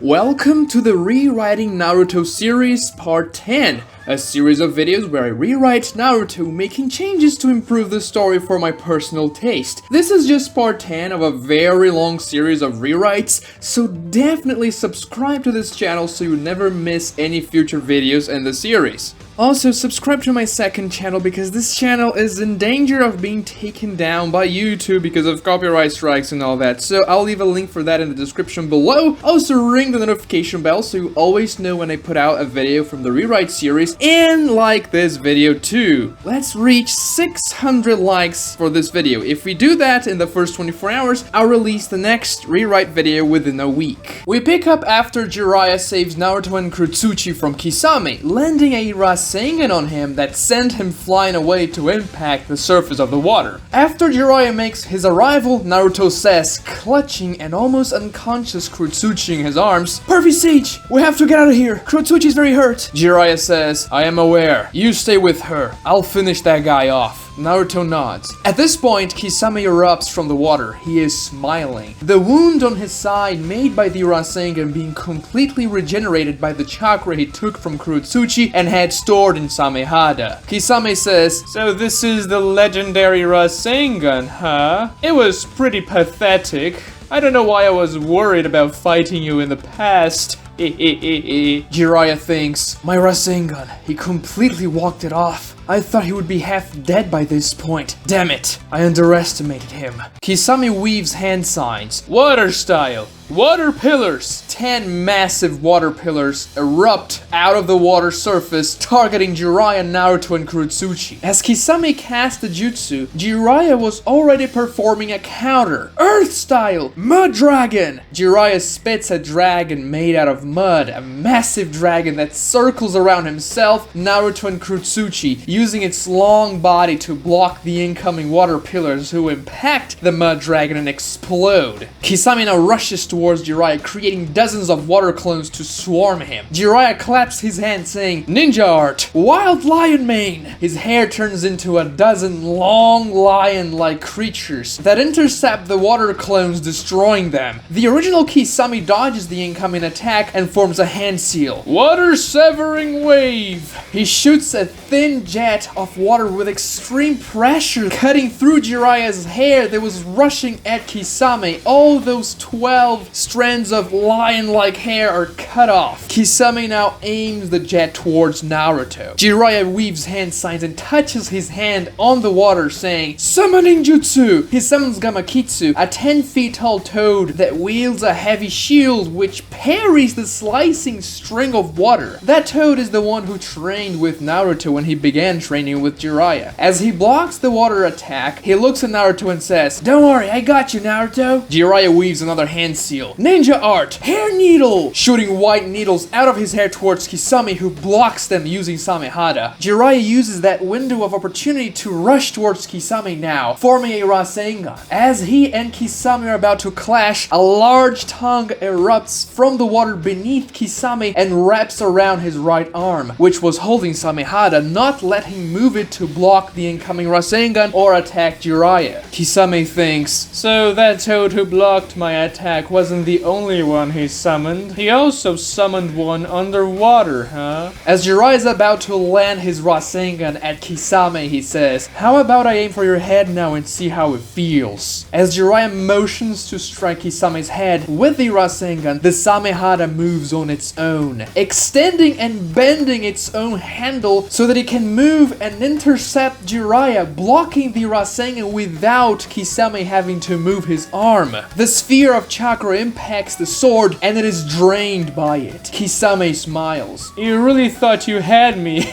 Welcome to the Rewriting Naruto Series Part 10, a series of videos where I rewrite Naruto, making changes to improve the story for my personal taste. This is just part 10 of a very long series of rewrites, so definitely subscribe to this channel so you never miss any future videos in the series. Also, subscribe to my second channel because this channel is in danger of being taken down by YouTube because of copyright strikes and all that, so I'll leave a link for that in the description below. Also, ring the notification bell so you always know when I put out a video from the Rewrite series, and like this video too. Let's reach 600 likes for this video. If we do that in the first 24 hours, I'll release the next rewrite video within a week. We pick up after Jiraiya saves Naruto and Kurotsuchi from Kisame, landing a Rasengan on him that sent him flying away to impact the surface of the water. After Jiraiya makes his arrival, Naruto says, clutching and almost unconscious Kurotsuchi in his arms, "Perfect Sage, we have to get out of here. Kurotsuchi's very hurt." Jiraiya says, "I am aware. You stay with her. I'll finish that guy off." Naruto nods. At this point, Kisame erupts from the water. He is smiling. The wound on his side made by the Rasengan being completely regenerated by the chakra he took from Kurotsuchi and had stored in Samehada. Kisame says, "So this is the legendary Rasengan, huh? It was pretty pathetic. I don't know why I was worried about fighting you in the past." Jiraiya thinks, "My Rasengan, he completely walked it off. I thought he would be half dead by this point. Damn it, I underestimated him." Kisame weaves hand signs. Water style. Water pillars. 10 massive water pillars erupt out of the water surface, targeting Jiraiya, Naruto, and Kurotsuchi. As Kisame cast the jutsu, Jiraiya was already performing a counter. Earth style. Mud dragon. Jiraiya spits a dragon made out of mud, a massive dragon that circles around himself, Naruto, and Kurotsuchi, using its long body to block the incoming water pillars who impact the mud dragon and explode. Kisame now rushes towards Jiraiya, creating dozens of water clones to swarm him. Jiraiya claps his hands saying, "Ninja art! Wild lion mane!" His hair turns into a dozen long lion-like creatures that intercept the water clones, destroying them. The original Kisame dodges the incoming attack and forms a hand seal. Water severing wave! He shoots a thin jet of water with extreme pressure, cutting through Jiraiya's hair that was rushing at Kisame. All those 12 strands of lion-like hair are cut off. Kisame now aims the jet towards Naruto. Jiraiya weaves hand signs and touches his hand on the water, saying, "Summoning Jutsu!" He summons Gamakitsu, a 10 feet tall toad that wields a heavy shield which parries the slicing string of water. That toad is the one who trained with Naruto when he began training with Jiraiya. As he blocks the water attack, he looks at Naruto and says, "Don't worry, I got you, Naruto." Jiraiya weaves another hand seal. Ninja art! Hair needle! Shooting white needles out of his hair towards Kisame, who blocks them using Samehada. Jiraiya uses that window of opportunity to rush towards Kisame now, forming a Rasengan. As he and Kisame are about to clash, a large tongue erupts from the water beneath Kisame and wraps around his right arm, which was holding Samehada, not letting him move it to block the incoming Rasengan or attack Jiraiya. Kisame thinks, "So that toad who blocked my attack wasn't the only one he summoned. He also summoned one underwater, huh?" As Jiraiya is about to land his Rasengan at Kisame, he says, "How about I aim for your head now and see how it feels?" As Jiraiya motions to strike Kisame's head with the Rasengan, the Samehada moves on its own, extending and bending its own handle so that it can move and intercept Jiraiya, blocking the Rasengan without Kisame having to move his arm. The sphere of chakra impacts the sword and it is drained by it. Kisame smiles. "You really thought you had me.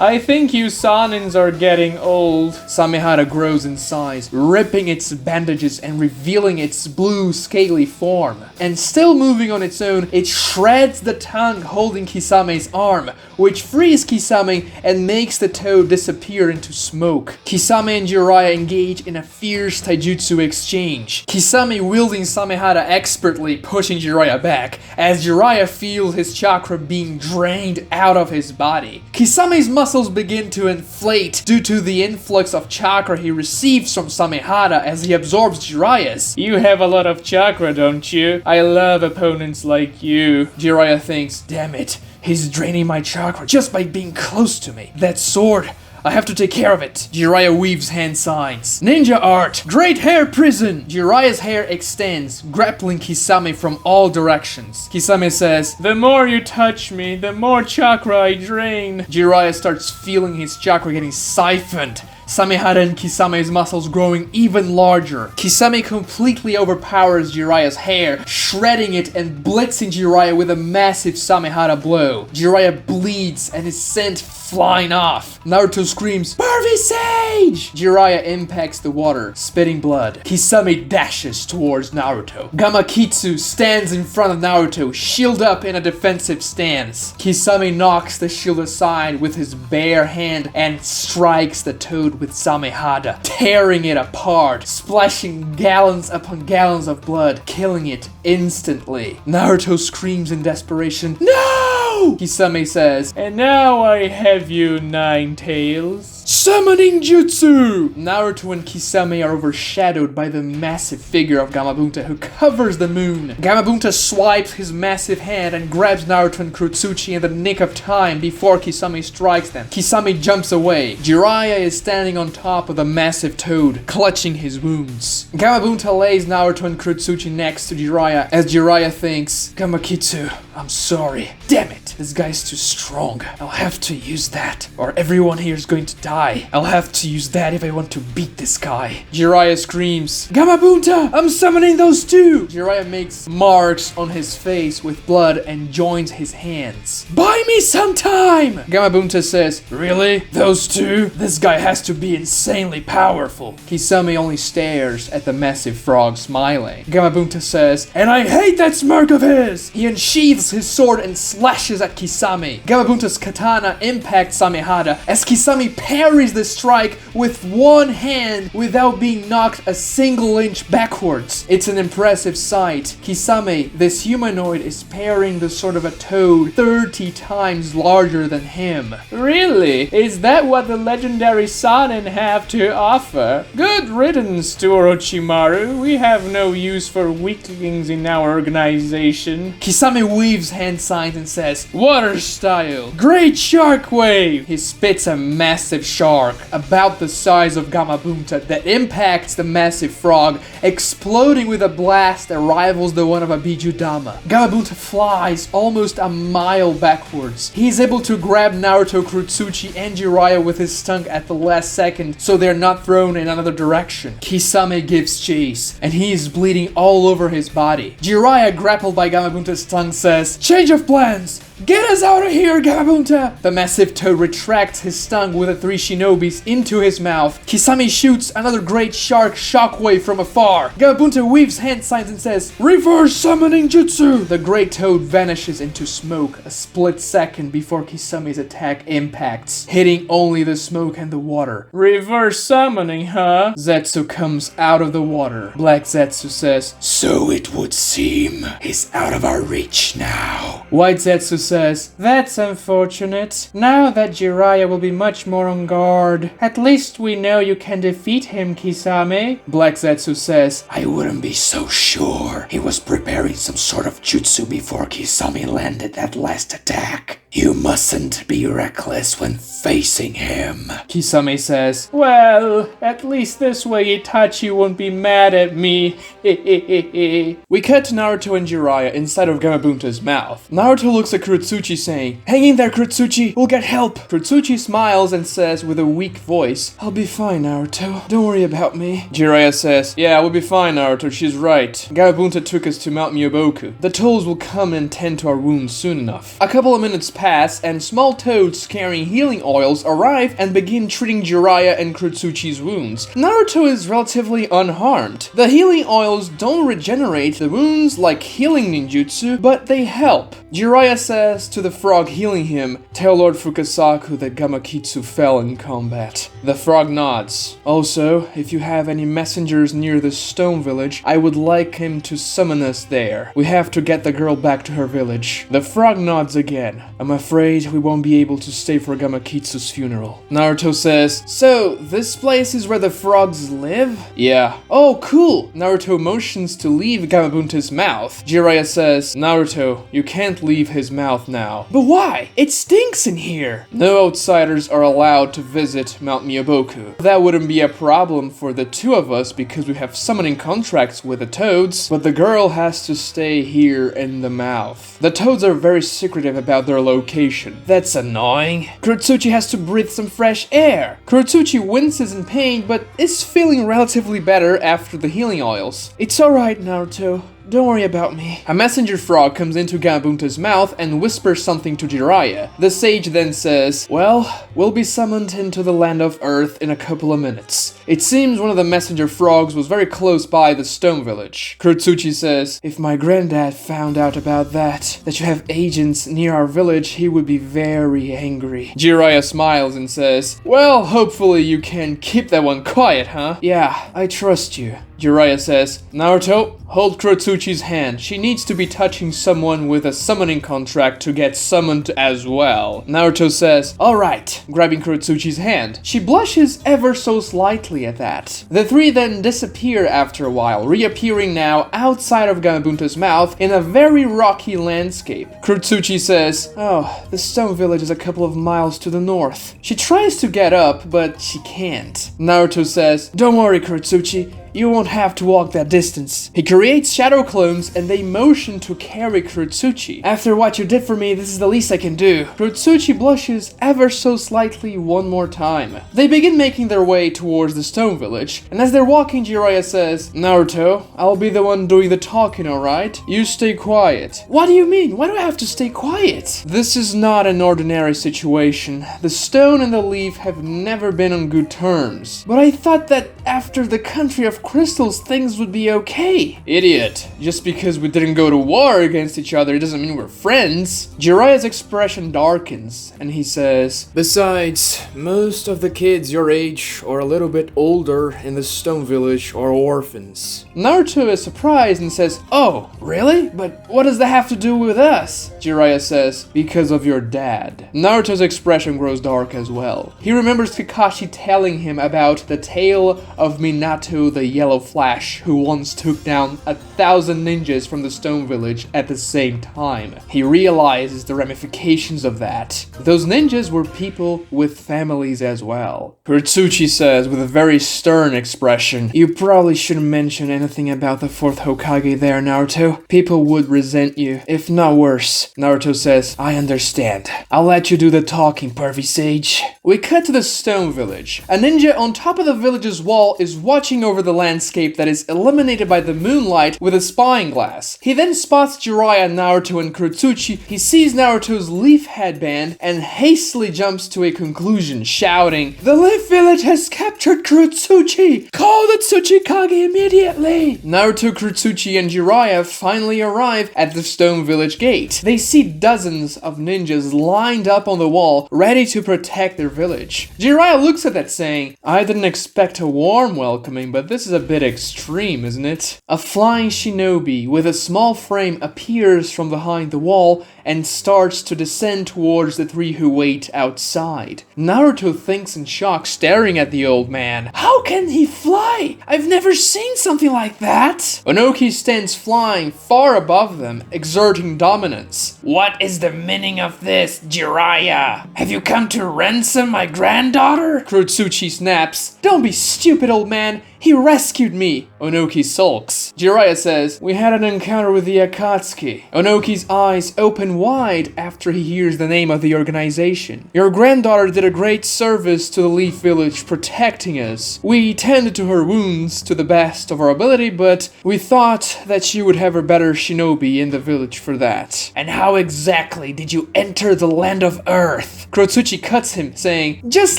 I think you Sanins are getting old." Samehada grows in size, ripping its bandages and revealing its blue scaly form. And still moving on its own, it shreds the tongue holding Kisame's arm, which frees Kisame and makes the toad disappear into smoke. Kisame and Jiraiya engage in a fierce taijutsu exchange. Kisame wielding Samehada expertly, pushing Jiraiya back, as Jiraiya feels his chakra being drained out of his body. Kisame's muscles begin to inflate due to the influx of chakra he receives from Samehada as he absorbs Jiraiya's. You have a lot of chakra, don't you? I love opponents like you. Jiraiya thinks, damn it, he's draining my chakra just by being close to me. That sword, I have to take care of it. Jiraiya weaves hand signs. Ninja art. Great hair prison. Jiraiya's hair extends, grappling Kisame from all directions. Kisame says, the more you touch me, the more chakra I drain. Jiraiya starts feeling his chakra getting siphoned. Samehada and Kisame's muscles growing even larger. Kisame completely overpowers Jiraiya's hair, shredding it and blitzing Jiraiya with a massive Samehada blow. Jiraiya bleeds and is sent flying off. Naruto screams, Pervy Sage! Jiraiya impacts the water, spitting blood. Kisame dashes towards Naruto. Gamakitsu stands in front of Naruto, shield up in a defensive stance. Kisame knocks the shield aside with his bare hand and strikes the toad with Samehada, tearing it apart, splashing gallons upon gallons of blood, killing it instantly. Naruto screams in desperation, No! Kisame says, and now I have you, Nine Tails. Summoning Jutsu! Naruto and Kisame are overshadowed by the massive figure of Gamabunta who covers the moon. Gamabunta swipes his massive hand and grabs Naruto and Kurotsuchi in the nick of time before Kisame strikes them. Kisame jumps away. Jiraiya is standing on top of the massive toad, clutching his wounds. Gamabunta lays Naruto and Kurotsuchi next to Jiraiya as Jiraiya thinks, Gamakitsu, I'm sorry. Damn it, this guy's too strong. I'll have to use that, or everyone here is going to die. I'll have to use that if I want to beat this guy. Jiraiya screams, Gamabunta, I'm summoning those two! Jiraiya makes marks on his face with blood and joins his hands. Buy me some time! Gamabunta says, really? Those two? This guy has to be insanely powerful. Kisame only stares at the massive frog, smiling. Gamabunta says, and I hate that smirk of his! He unsheathes his sword and slashes at Kisame. Gamabunta's katana impacts Samehada as Kisame parries the strike with one hand without being knocked a single inch backwards. It's an impressive sight. Kisame, this humanoid, is parrying the sword of a toad 30 times larger than him. Really? Is that what the legendary Sanin have to offer? Good riddance to Orochimaru. We have no use for weaklings in our organization. Kisame weaves hand signs and says, water style. Great shark wave. He spits a massive shark about the size of Gamabunta that impacts the massive frog, exploding with a blast that rivals the one of a Bijudama. Gamabunta flies almost a mile backwards. He's able to grab Naruto, Kurotsuchi, and Jiraiya with his tongue at the last second so they're not thrown in another direction. Kisame gives chase, and he is bleeding all over his body. Jiraiya, grappled by Gamabunta's tongue, says, change of plans! Get us out of here, Gamabunta! The massive toad retracts his tongue with the three shinobis into his mouth. Kisame shoots another great shark shockwave from afar. Gamabunta weaves hand signs and says, reverse summoning jutsu! The great toad vanishes into smoke a split second before Kisame's attack impacts, hitting only the smoke and the water. Reverse summoning, huh? Zetsu comes out of the water. Black Zetsu says, so it would seem. He's out of our reach now. White Zetsu says, that's unfortunate. Now that Jiraiya will be much more on guard. At least we know you can defeat him, Kisame. Black Zetsu says, I wouldn't be so sure. He was preparing some sort of jutsu before Kisame landed that last attack. You mustn't be reckless when facing him. Kisame says, well, at least this way Itachi won't be mad at me. We cut to Naruto and Jiraiya inside of Gamabunta's mouth. Naruto looks at Kurotsuchi saying, hang in there, Kurotsuchi, we'll get help. Kurotsuchi smiles and says with a weak voice, I'll be fine, Naruto. Don't worry about me. Jiraiya says, yeah, we'll be fine, Naruto, she's right. Gamabunta took us to Mount Myoboku. The toads will come and tend to our wounds soon enough. A couple of minutes pass and small toads carrying healing oils arrive and begin treating Jiraiya and Kurotsuchi's wounds. Naruto is relatively unharmed. The healing oils don't regenerate the wounds like healing ninjutsu, but they help. Jiraiya says, says to the frog healing him, "Tell Lord Fukasaku that Gamakitsu fell in combat." The frog nods. "Also, if you have any messengers near the stone village, I would like him to summon us there. We have to get the girl back to her village." The frog nods again. "I'm afraid we won't be able to stay for Gamakitsu's funeral." Naruto says, "So, this place is where the frogs live?" "Yeah." "Oh, cool." Naruto motions to leave Gamabunta's mouth. Jiraiya says, "Naruto, you can't leave his mouth now." "But why? It stinks in here." "No outsiders are allowed to visit Mount Miyaboku. That wouldn't be a problem for the two of us because we have summoning contracts with the toads, but the girl has to stay here in the mouth. The toads are very secretive about their location." "That's annoying." "Kurotsuchi has to breathe some fresh air." Kurotsuchi winces in pain but is feeling relatively better after the healing oils. "It's alright, Naruto. Don't worry about me." A messenger frog comes into Gamabunta's mouth and whispers something to Jiraiya. The sage then says, "Well, we'll be summoned into the land of Earth in a couple of minutes." It seems one of the messenger frogs was very close by the stone village. Kurotsuchi says, "If my granddad found out about that you have agents near our village, he would be very angry." Jiraiya smiles and says, "Well, hopefully you can keep that one quiet, huh?" "Yeah, I trust you." Jiraiya says, "Naruto, hold Kurotsuchi's hand. She needs to be touching someone with a summoning contract to get summoned as well." Naruto says, "Alright," grabbing Kurotsuchi's hand. She blushes ever so slightly at that. The three then disappear after a while, reappearing now outside of Gamabunta's mouth in a very rocky landscape. Kurotsuchi says, "Oh, the stone village is a couple of miles to the north." She tries to get up, but she can't. Naruto says, "Don't worry, Kurotsuchi. You won't have to walk that distance." He creates shadow clones and they motion to carry Kurotsuchi. "After what you did for me, this is the least I can do." Kurotsuchi blushes ever so slightly one more time. They begin making their way towards the stone village, and as they're walking, Jiraiya says, "Naruto, I'll be the one doing the talking, alright? You stay quiet." "What do you mean? Why do I have to stay quiet?" "This is not an ordinary situation. The stone and the leaf have never been on good terms. But I thought that after the country of crystals, things would be okay." "Idiot. Just because we didn't go to war against each other doesn't mean we're friends." Jiraiya's expression darkens, and he says, "Besides, most of the kids your age or a little bit older in the stone village are orphans." Naruto is surprised and says, "Oh, really? But what does that have to do with us?" Jiraiya says, "Because of your dad." Naruto's expression grows dark as well. He remembers Kakashi telling him about the tale of Minato the Yellow Flash, who once took down 1,000 ninjas from the stone village at the same time. He realizes the ramifications of that. Those ninjas were people with families as well. Kurotsuchi says with a very stern expression, "You probably shouldn't mention anything about the 4th Hokage there, Naruto. People would resent you, if not worse." Naruto says, "I understand. I'll let you do the talking, pervy sage." We cut to the stone village. A ninja on top of the village's wall is watching over the landscape that is illuminated by the moonlight with a spying glass. He then spots Jiraiya, Naruto, and Kurotsuchi. He sees Naruto's leaf headband and hastily jumps to a conclusion, shouting, "The leaf village has captured Kurotsuchi! Call the Tsuchikage immediately!" Naruto, Kurotsuchi, and Jiraiya finally arrive at the stone village gate. They see dozens of ninjas lined up on the wall, ready to protect their village. Jiraiya looks at that saying, "I didn't expect a warm welcoming, but this is a bit extreme, isn't it?" A flying shinobi with a small frame appears from behind the wall and starts to descend towards the three who wait outside. Naruto thinks in shock, staring at the old man. "How can he fly? I've never seen something like that!" Onoki stands flying far above them, exerting dominance. "What is the meaning of this, Jiraiya? Have you come to ransom my granddaughter?" Kurotsuchi snaps. "Don't be stupid, old man. He rescued me." Onoki sulks. Jiraiya says, "We had an encounter with the Akatsuki." Onoki's eyes open wide after he hears the name of the organization. "Your granddaughter did a great service to the Leaf Village, protecting us. We tended to her wounds to the best of our ability, but we thought that you would have a better shinobi in the village for that." "And how exactly did you enter the land of Earth?" Kurotsuchi cuts him, saying, "Just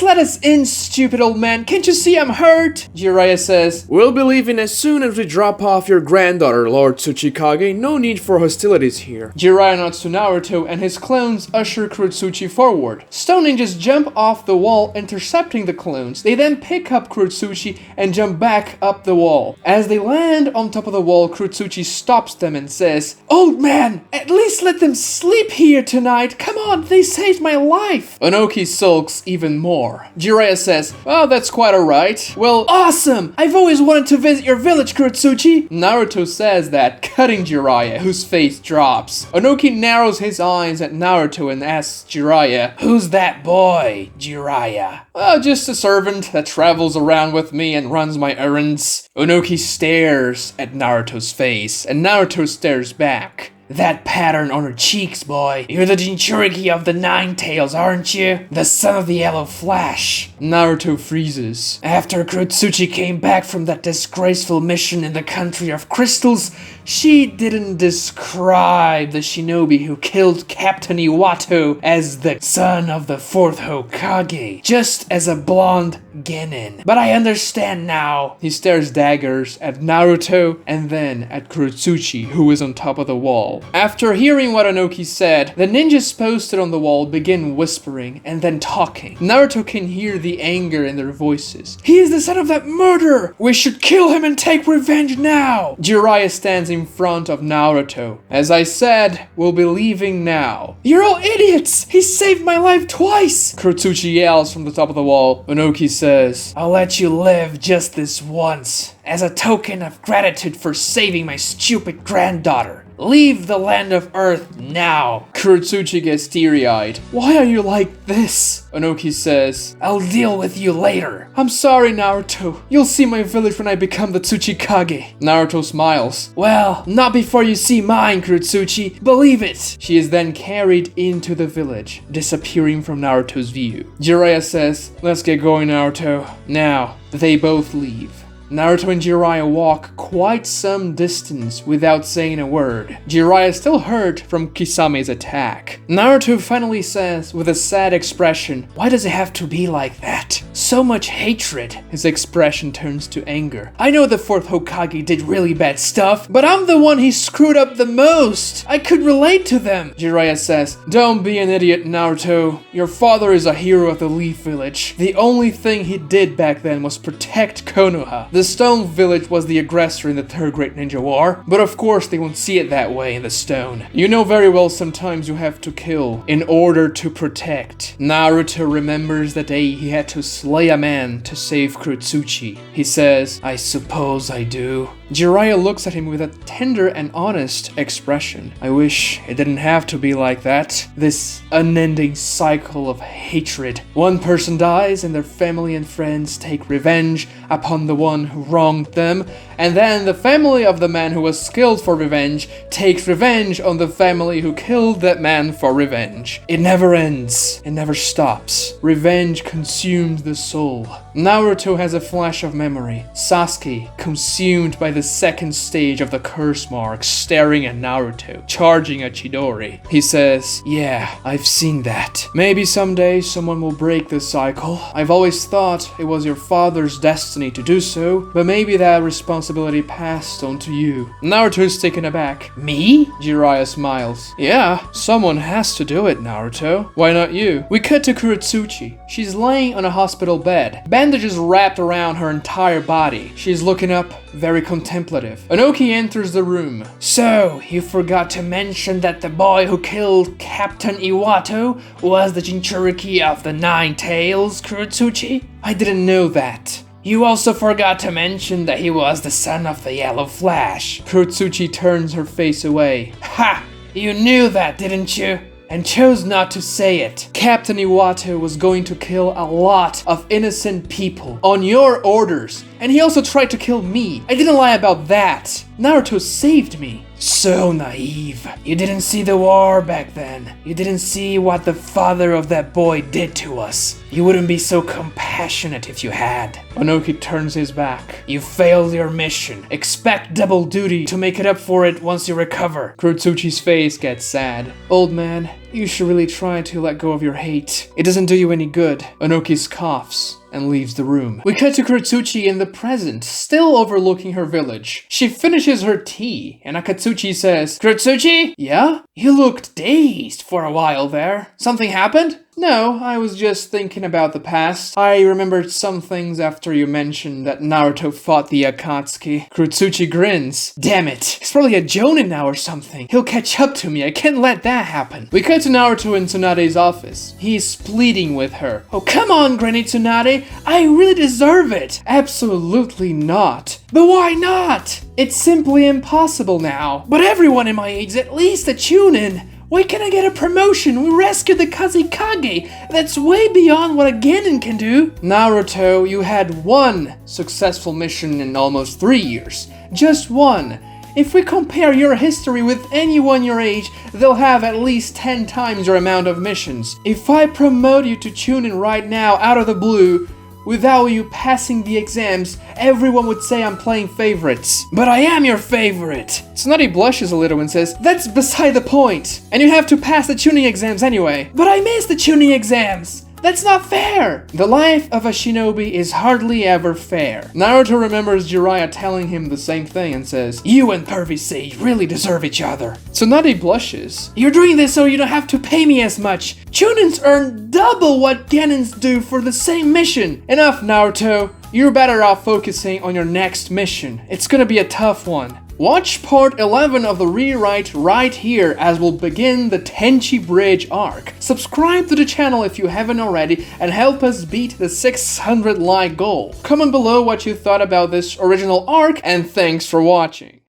let us in, stupid old man. Can't you see I'm hurt?" Jiraiya says, says, "We'll be leaving as soon as we drop off your granddaughter, Lord Tsuchikage. No need for hostilities here." Jiraiya nods to Naruto and his clones usher Kurotsuchi forward. Stone ninjas jump off the wall, intercepting the clones. They then pick up Kurotsuchi and jump back up the wall. As they land on top of the wall, Kurotsuchi stops them and says, "Old man, at least let them sleep here tonight. Come on, they saved my life." Onoki sulks even more. Jiraiya says, "Oh, that's quite alright. Well, awesome! I've always wanted to visit your village, Kurotsuchi." Naruto says that, cutting Jiraiya, whose face drops. Onoki narrows his eyes at Naruto and asks Jiraiya, "Who's that boy, Jiraiya?" "Oh, just a servant that travels around with me and runs my errands." Onoki stares at Naruto's face, and Naruto stares back. "That pattern on her cheeks, boy. You're the Jinchuriki of the Nine Tails, aren't you? The son of the Yellow Flash." Naruto freezes. "After Kurotsuchi came back from that disgraceful mission in the country of crystals, she didn't describe the shinobi who killed Captain Iwato as the son of the fourth Hokage, just as a blonde genin. But I understand now." He stares daggers at Naruto and then at Kurotsuchi, who is on top of the wall. After hearing what Onoki said, the ninjas posted on the wall begin whispering and then talking. Naruto can hear the anger in their voices. "He is the son of that murderer! We should kill him and take revenge now!" Jiraiya stands in front of Naruto. "As I said, we'll be leaving now." "You're all idiots! He saved my life twice!" Kurotsuchi yells from the top of the wall. Onoki says, "I'll let you live just this once, as a token of gratitude for saving my stupid granddaughter. Leave the land of Earth now." Kurotsuchi gets teary-eyed. "Why are you like this?" Onoki says, "I'll deal with you later." "I'm sorry, Naruto. You'll see my village when I become the Tsuchikage." Naruto smiles. "Well, not before you see mine, Kurotsuchi. Believe it." She is then carried into the village, disappearing from Naruto's view. Jiraiya says, "Let's get going, Naruto." Now, they both leave. Naruto and Jiraiya walk quite some distance without saying a word. Jiraiya is still hurt from Kisame's attack. Naruto finally says with a sad expression, "Why does it have to be like that? So much hatred." His expression turns to anger. "I know the fourth Hokage did really bad stuff, but I'm the one he screwed up the most. I could relate to them." Jiraiya says, "Don't be an idiot, Naruto. Your father is a hero of the Leaf Village. The only thing he did back then was protect Konoha. The Stone Village was the aggressor in the Third Great Ninja War, but of course they won't see it that way in the Stone. You know very well sometimes you have to kill in order to protect." Naruto remembers the day he had to slay a man to save Kurotsuchi. He says, "I suppose I do." Jiraiya looks at him with a tender and honest expression. "I wish it didn't have to be like that. This unending cycle of hatred. One person dies and their family and friends take revenge upon the one who wronged them, and then the family of the man who was killed for revenge takes revenge on the family who killed that man for revenge. It never ends. It never stops. Revenge consumes the soul." Naruto has a flash of memory. Sasuke, consumed by the second stage of the curse mark, staring at Naruto, charging at Chidori. He says, "Yeah, I've seen that. Maybe someday someone will break this cycle. I've always thought it was your father's destiny to do so, but maybe that responsibility passed on to you." Naruto is taken aback. "Me?" Jiraiya smiles. "Yeah, someone has to do it, Naruto. Why not you?" We cut to Kurotsuchi. She's laying on a hospital bed, bandages wrapped around her entire body. She's looking up, very contemplative. Onoki enters the room. "So, you forgot to mention that the boy who killed Captain Iwato was the Jinchuriki of the Nine Tails, Kurotsuchi? I didn't know that. You also forgot to mention that he was the son of the Yellow Flash." Kurotsuchi turns her face away. "Ha! You knew that, didn't you? And chose not to say it. Captain Iwato was going to kill a lot of innocent people on your orders, and he also tried to kill me. I didn't lie about that. Naruto saved me." "So naive. You didn't see the war back then. You didn't see what the father of that boy did to us. You wouldn't be so compassionate if you had." Onoki turns his back. "You failed your mission. Expect double duty to make it up for it once you recover." Kurotsuchi's face gets sad. "Old man, You should really try to let go of your hate. It doesn't do you any good. Onoki coughs and leaves the room. We cut to Kurotsuchi in the present, still overlooking her village. She finishes her tea, and Akatsuki says, "Kurotsuchi? Yeah? You looked dazed for a while there. Something happened?" "No, I was just thinking about the past. I remembered some things after you mentioned that Naruto fought the Akatsuki." Kurotsuchi grins. "Damn it, he's probably a jonin now or something. He'll catch up to me, I can't let that happen." We cut to Naruto in Tsunade's office. He's pleading with her. "Oh, come on, Granny Tsunade, I really deserve it." "Absolutely not." "But why not?" "It's simply impossible now." "But everyone in my age is at least a chunin. Why can't I get a promotion? We rescued the Kazekage. That's way beyond what a genin can do." "Naruto, you had one successful mission in almost 3 years. Just one. If we compare your history with anyone your age, they'll have at least 10 times your amount of missions. If I promote you to chunin right now out of the blue, without you passing the exams, everyone would say I'm playing favorites." "But I am your favorite." Tsunade blushes a little and says, "That's beside the point. And you have to pass the tuning exams anyway." "But I missed the tuning exams. That's not fair." "The life of a shinobi is hardly ever fair." Naruto remembers Jiraiya telling him the same thing and says, "You and Pervy Sage really deserve each other." Tsunade blushes. "You're doing this so you don't have to pay me as much. Chunins earn double what genins do for the same mission." "Enough, Naruto. You're better off focusing on your next mission. It's gonna be a tough one." Watch part 11 of the rewrite right here as we'll begin the Tenchi Bridge arc. Subscribe to the channel if you haven't already and help us beat the 600 like goal. Comment below what you thought about this original arc and thanks for watching.